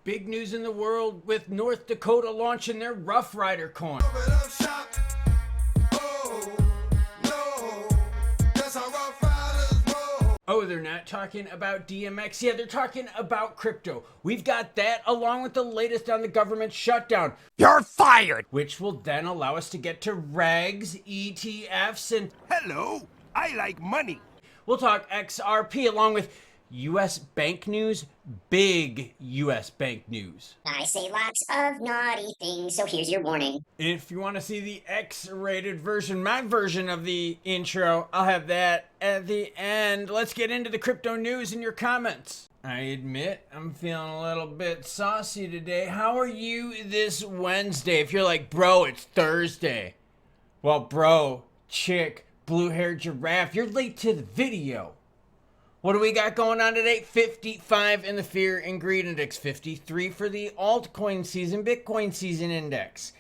Big news in the world with North Dakota launching their Rough Rider coin. Oh, they're not talking about DMX. Yeah, they're talking about crypto. We've got that along with the latest on the government shutdown. You're fired! Which will then allow us to get to regs, ETFs, and Hello, I like money. we'll talk XRP along with U.S. bank news, big U.S. bank news. I say lots of naughty things, so here's your warning. If you want to see the X-rated version, my version of the intro, I'll have that at the end. Let's get into the crypto news in your comments. I admit I'm feeling a little bit saucy today. How are you this Wednesday? If you're like, bro, it's Thursday. Well, bro, chick, blue-haired giraffe, you're late to the video. What do we got going on today? 55 in the Fear and Greed Index, 53 for the altcoin season, Bitcoin season index.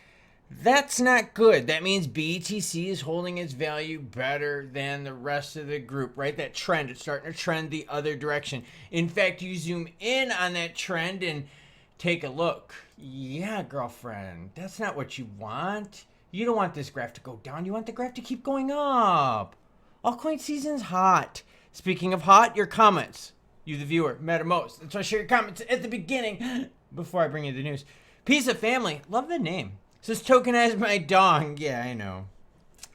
That's not good. That means BTC is holding its value better than the rest of the group, right? That trend, it's starting to trend the other direction. In fact, you zoom in on that trend and take a look. Yeah, girlfriend, that's not what you want. You don't want this graph to go down. You want the graph to keep going up. Altcoin season's hot. Speaking of hot, your comments. You, the viewer, matter most. That's why I share your comments at the beginning before I bring you the news. Piece of Family. Love the name. Says tokenize my dong. Yeah, I know.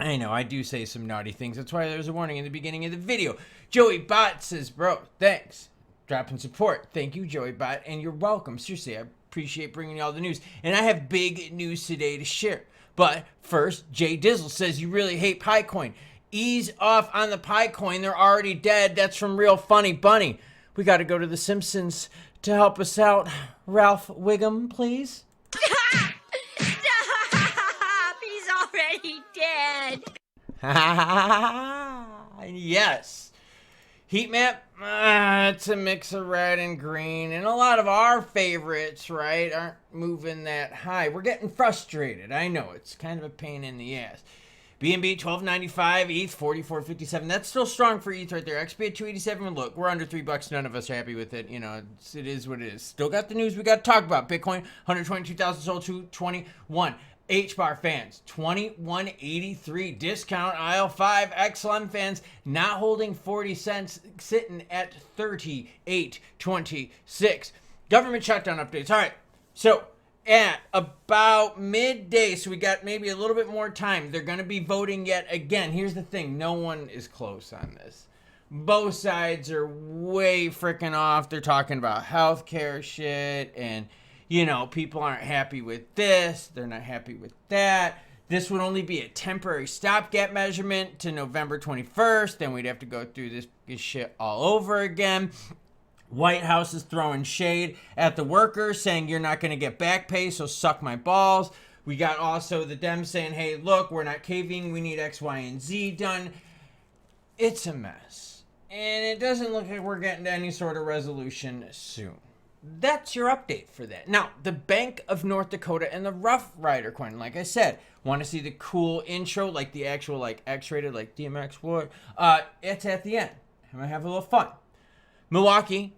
I do say some naughty things. That's why there's a warning in the beginning of the video. Joey Bot says, bro, thanks. Dropping support. Thank you, Joey Bot, and you're welcome. Seriously, I appreciate bringing you all the news. And I have big news today to share. But first, Jay Dizzle says you really hate Picoin. Ease off on the Picoin. They're already dead. That's from Real Funny Bunny. We got to go to The Simpsons to help us out. Ralph Wiggum, please. Stop! He's already dead. Yes. Heat map, it's a mix of red and green, and a lot of our favorites, right, aren't moving that high. We're getting frustrated. I know it's kind of a pain in the ass. BNB 12.95, ETH 44.57. That's still strong for ETH right there. XP at 287. Look, we're under $3. None of us are happy with it. You know, it is what it is. Still got the news we got to talk about. Bitcoin 122,000 sold to 21. HBAR fans 2183. Discount aisle 5. XLM fans not holding 40 cents, sitting at 38.26. Government shutdown updates. All right, so at about midday, so we got maybe a little bit more time. They're going to be voting yet again. Here's the thing. No one is close on this. Both sides are way freaking off. They're talking about healthcare shit and, you know, people aren't happy with this. They're not happy with that. This would only be a temporary stopgap measurement to November 21st. Then we'd have to go through this shit all over again. White House is throwing shade at the workers, saying you're not going to get back pay, so suck my balls. We got also the Dems saying, hey, look, we're not caving. We need X, Y, and Z done. It's a mess. And it doesn't look like we're getting to any sort of resolution soon. That's your update for that. Now, the Bank of North Dakota and the Rough Rider coin, like I said, want to see the cool intro, like the actual like X-rated, like DMX would? It's at the end. I'm going to have a little fun. Milwaukee,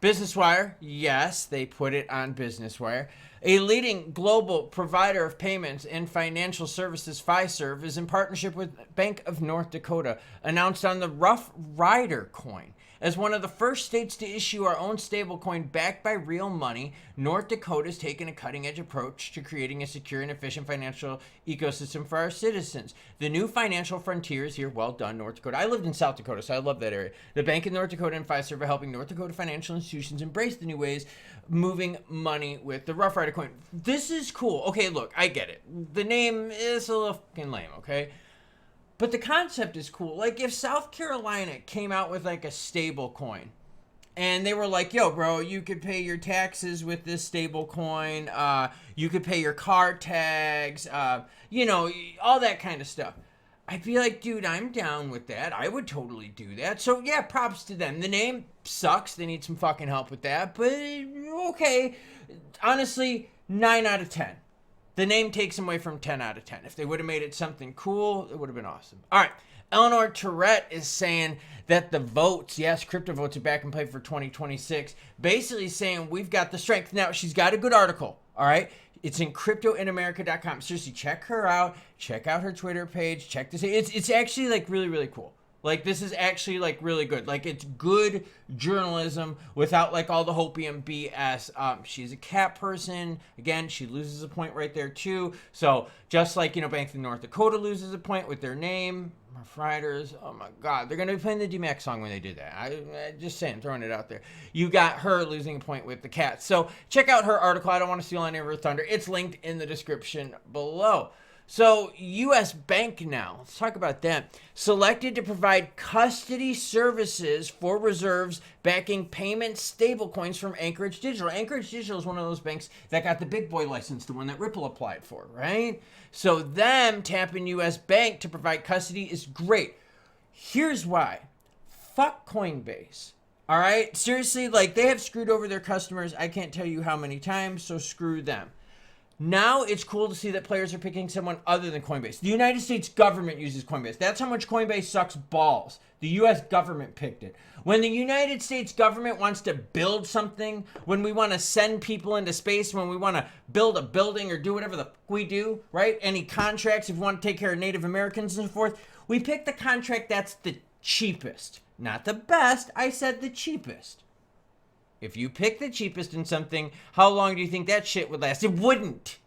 Business Wire, yes, they put it on Business Wire. A leading global provider of payments and financial services, Fiserv, is in partnership with Bank of North Dakota, announced on the Rough Rider coin. As one of the first states to issue our own stablecoin backed by real money, North Dakota has taken a cutting-edge approach to creating a secure and efficient financial ecosystem for our citizens. The new financial frontier is here. Well done, North Dakota. I lived in South Dakota, so I love that area. The Bank of North Dakota and Fiserv are helping North Dakota financial institutions embrace the new ways moving money with the Rough Rider coin. This is cool. Okay, look, I get it. The name is a little fucking lame, okay? But the concept is cool. Like if South Carolina came out with like a stable coin and they were like, yo, bro, you could pay your taxes with this stable coin. You could pay your car tags, you know, all that kind of stuff. I'd be like, dude, I'm down with that. I would totally do that. So yeah, props to them. The name sucks. They need some fucking help with that. But okay, honestly, 9 out of 10. The name takes them away from 10 out of 10. If they would have made it something cool, it would have been awesome. All right. Eleanor Tourette is saying that the votes, yes, crypto votes are back in play for 2026, basically saying we've got the strength. Now, she's got a good article, all right? It's in cryptoinamerica.com. Seriously, check her out. Check out her Twitter page. Check this. It's actually like really, really cool. Like, this is actually like really good. Like, it's good journalism without like all the hopium BS. She's a cat person. Again, she loses a point right there too. So just like, Bank of North Dakota loses a point with their name. Rough Riders, oh my God, they're gonna be playing the D-Mac song when they do that. I just saying, throwing it out there. You got her losing a point with the Cats. So check out her article. I don't want to steal any of her thunder. It's linked in the description below. So U.S. Bank now, let's talk about that. Selected to provide custody services for reserves backing payment stablecoins from Anchorage Digital. Anchorage Digital is one of those banks that got the big boy license, the one that Ripple applied for, right? So them tapping U.S. Bank to provide custody is great. Here's why. Fuck Coinbase. All right? Seriously, like they have screwed over their customers. I can't tell you how many times, so screw them. Now it's cool to see that players are picking someone other than Coinbase. The United States government uses Coinbase. That's how much Coinbase sucks balls. The U.S. government picked it. When the United States government wants to build something, when we want to send people into space, when we want to build a building or do whatever the fuck we do, right? Any contracts, if we want to take care of Native Americans and so forth, we pick the contract that's the cheapest. Not the best, I said the cheapest. If you pick the cheapest in something, how long do you think that shit would last? It wouldn't.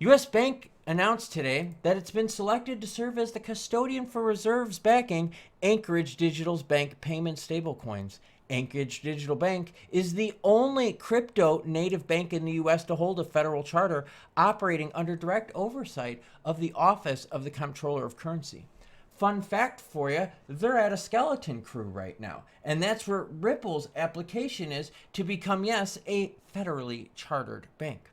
U.S. Bank announced today that it's been selected to serve as the custodian for reserves backing Anchorage Digital's bank payment stablecoins. Anchorage Digital Bank is the only crypto native bank in the U.S. to hold a federal charter operating under direct oversight of the Office of the Comptroller of Currency. Fun fact for you, they're at a skeleton crew right now. And that's where Ripple's application is to become, yes, a federally chartered bank.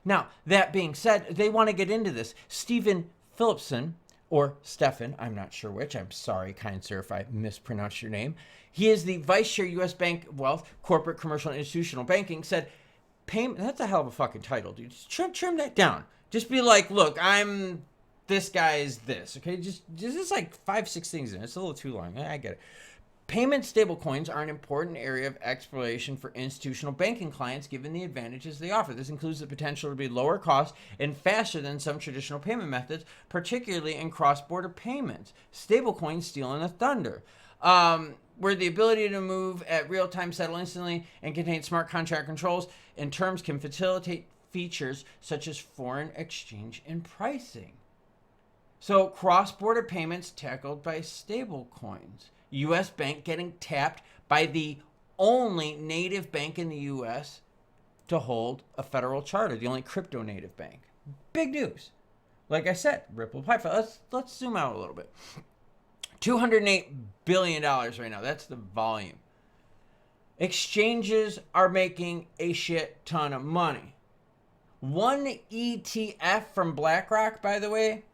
Now, that being said, they want to get into this. Stephen Phillipson, or Stefan, I'm not sure which. I'm sorry, kind sir, if I mispronounced your name. He is the vice chair, U.S. Bank Wealth, Corporate, Commercial, and Institutional Banking, said, that's a hell of a fucking title, dude. Just trim that down. Just be like, look, this guy is this, okay? Just like 5-6 things in it. It's a little too long. I get it. Payment stablecoins are an important area of exploration for institutional banking clients given the advantages they offer. This includes the potential to be lower cost and faster than some traditional payment methods, particularly in cross-border payments. Stablecoins stealing the thunder. Where the ability to move at real-time, settle instantly, and contain smart contract controls and terms can facilitate features such as foreign exchange and pricing. So cross-border payments tackled by stablecoins. U.S. Bank getting tapped by the only native bank in the U.S. to hold a federal charter, the only crypto native bank. Big news. Like I said, Ripple Pipeline. Let's zoom out a little bit. $208 billion right now. That's the volume. Exchanges are making a shit ton of money. One ETF from BlackRock, by the way,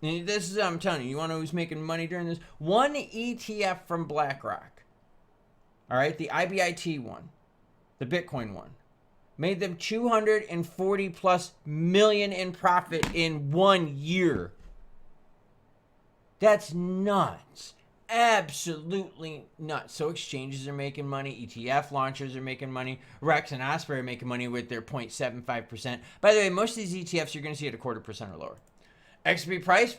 and this is, I'm telling you, you want to know who's making money during this? One ETF from BlackRock, all right, the IBIT one, the Bitcoin one, made them $240 plus million in profit in 1 year. That's nuts. Absolutely nuts. So exchanges are making money. ETF launchers are making money. Rex and Osprey are making money with their 0.75%. By the way, most of these ETFs you're going to see at 0.25% or lower. XRP price,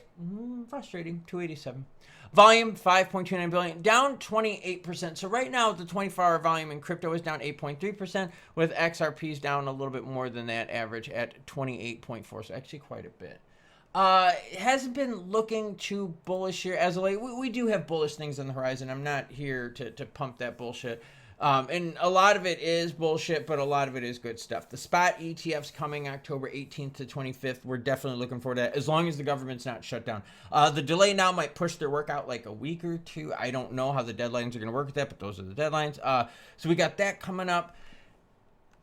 frustrating, 287. Volume, 5.29 billion, down 28%. So right now, the 24-hour volume in crypto is down 8.3%, with XRPs down a little bit more than that average at 28.4. So actually quite a bit. It hasn't been looking too bullish here as of late. We do have bullish things on the horizon. I'm not here to pump that bullshit. And a lot of it is bullshit, but a lot of it is good stuff. The spot ETFs coming October 18th to 25th. We're definitely looking forward to that, as long as the government's not shut down. The delay now might push their work out like a week or two. I don't know how the deadlines are going to work with that, but those are the deadlines. So we got that coming up.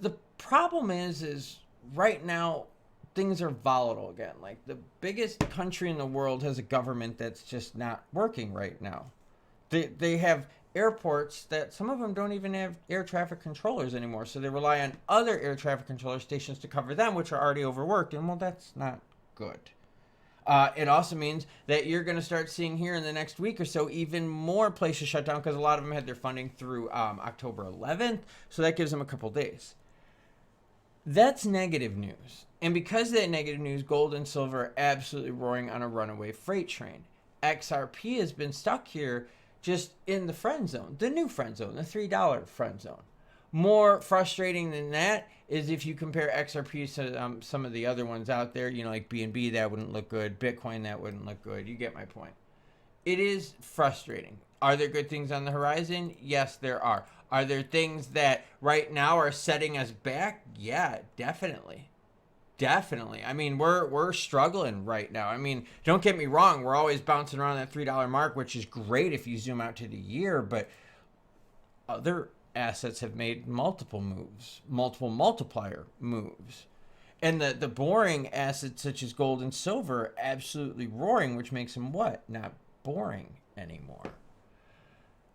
The problem is right now, things are volatile again. Like, the biggest country in the world has a government that's just not working right now. They have airports that some of them don't even have air traffic controllers anymore, so they rely on other air traffic controller stations to cover them, which are already overworked, and well, that's not good. It also means that you're going to start seeing here in the next week or so even more places shut down because a lot of them had their funding through October 11th. So that gives them a couple days. That's negative news. And because of that negative news, gold and silver are absolutely roaring on a runaway freight train. XRP has been stuck here just in the friend zone, the new friend zone, the $3 friend zone. More frustrating than that is if you compare XRP to some of the other ones out there, you know, like BNB, that wouldn't look good. Bitcoin, that wouldn't look good. You get my point. It is frustrating. Are there good things on the horizon? Yes, there are. Are there things that right now are setting us back? Yeah, definitely. Definitely. I mean, we're struggling right now. I mean, don't get me wrong. We're always bouncing around that $3 mark, which is great if you zoom out to the year. But other assets have made multiple moves, multiple multiplier moves. And the boring assets such as gold and silver are absolutely roaring, which makes them what? Not boring anymore.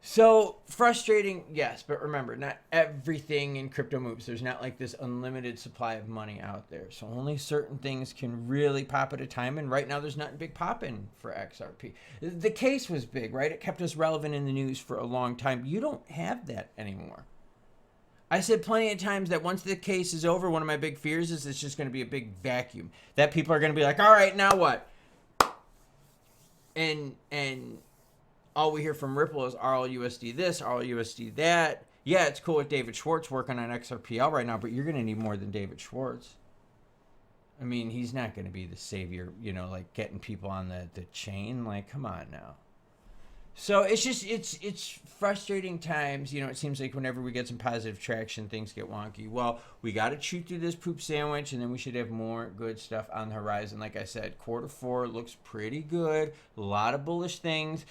So frustrating, yes, but remember, not everything in crypto moves. There's not like this unlimited supply of money out there. So only certain things can really pop at a time. And right now there's nothing big popping for XRP. The case was big, right? It kept us relevant in the news for a long time. You don't have that anymore. I said plenty of times that once the case is over, one of my big fears is it's just going to be a big vacuum. That people are going to be like, all right, now what? And all we hear from Ripple is RLUSD this, RLUSD that. Yeah, it's cool with David Schwartz working on XRPL right now, but you're going to need more than David Schwartz. I mean, he's not going to be the savior, you know, like getting people on the chain. Like, come on now. So it's just, it's frustrating times. You know, it seems like whenever we get some positive traction, things get wonky. Well, we got to chew through this poop sandwich, and then we should have more good stuff on the horizon. Like I said, Q4 looks pretty good. A lot of bullish things.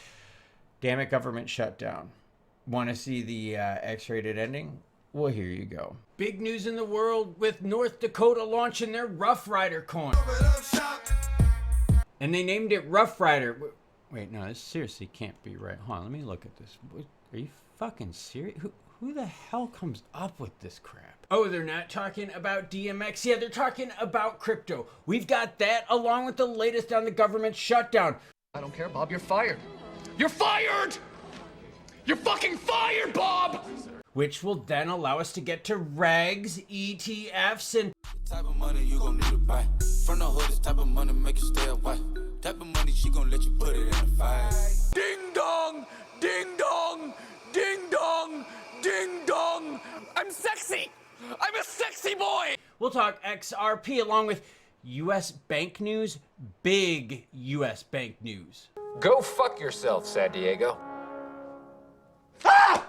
Damn it, government shutdown. Want to see the X-rated ending? Well, here you go. Big news in the world with North Dakota launching their Rough Rider coin. And they named it Rough Rider. Wait, no, this seriously can't be right. Hold on, let me look at this. Are you fucking serious? Who the hell comes up with this crap? Oh, they're not talking about DMX. Yeah, they're talking about crypto. We've got that along with the latest on the government shutdown. I don't care, Bob. You're fired. You're fired! You're fucking fired, Bob! Which will then allow us to get to regs, ETFs, and Type of money you gon' need to buy. From the hood, this type of money make you stay away. Type of money she gon' let you put it in a fight. Ding dong! Ding dong! Ding dong! Ding dong! I'm sexy! I'm a sexy boy! we'll talk XRP along with U.S. bank news, big U.S. bank news. Go fuck yourself, San Diego. Ah!